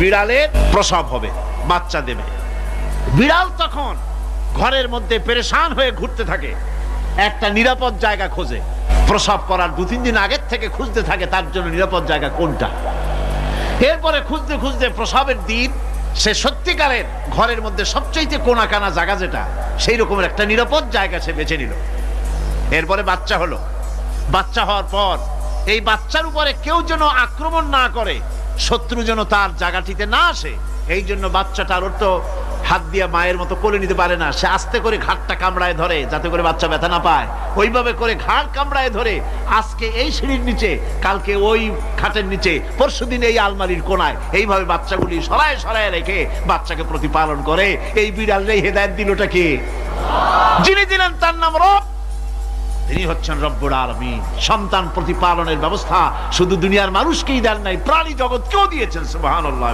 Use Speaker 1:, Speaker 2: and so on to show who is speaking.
Speaker 1: বিড়ালের প্রসব হবে, বাচ্চা দেবে। বিড়াল তখন ঘরের মধ্যে পেরেশান হয়ে ঘুরতে থাকে, একটা নিরাপদ জায়গা খোঁজে। প্রসব করার 2-3 দিন আগের থেকে খুঁজতে থাকে তার জন্য নিরাপদ জায়গা কোনটা। এরপরে খুঁজতে খুঁজতে প্রসবের দিন সে সত্যিকারের ঘরের মধ্যে সবচেয়ে কোনা কানা জায়গা যেটা, সেই রকমের একটা নিরাপদ জায়গা সে বেছে নিল। এরপরে বাচ্চা হলো। বাচ্চা হওয়ার পর এই বাচ্চার উপরে কেউ যেন আক্রমণ না করে, শত্রু যেন তার জায়গাটিতে না আসে, এই জন্য বাচ্চাটার ওর তো হাত দিয়ে মায়ের মতো কোলে নিতে পারে না, সে আস্তে করে ঘাটটা কামড়ায় ধরে যাতে করে বাচ্চা ব্যথা না পায়। ওইভাবে করে ঘাট কামড়ায় ধরে আজকে এই সিঁড়ির নিচে, কালকে ওই খাটের নিচে, পরশুদিন এই আলমারির কোনায়, এইভাবে বাচ্চাগুলি সরায় সরায় রেখে বাচ্চাকে প্রতিপালন করে। এই বিড়ালের হেদায়েত দিলটা কে? যিনি দিলেন তার নাম রব, তিনি হচ্ছেন রব্বুল আলামিন। সন্তান প্রতিপালনের ব্যবস্থা শুধু দুনিয়ার মানুষকেই দেন নাই, প্রাণী জগৎকেও দিয়েছেন। সুবহানাল্লাহ।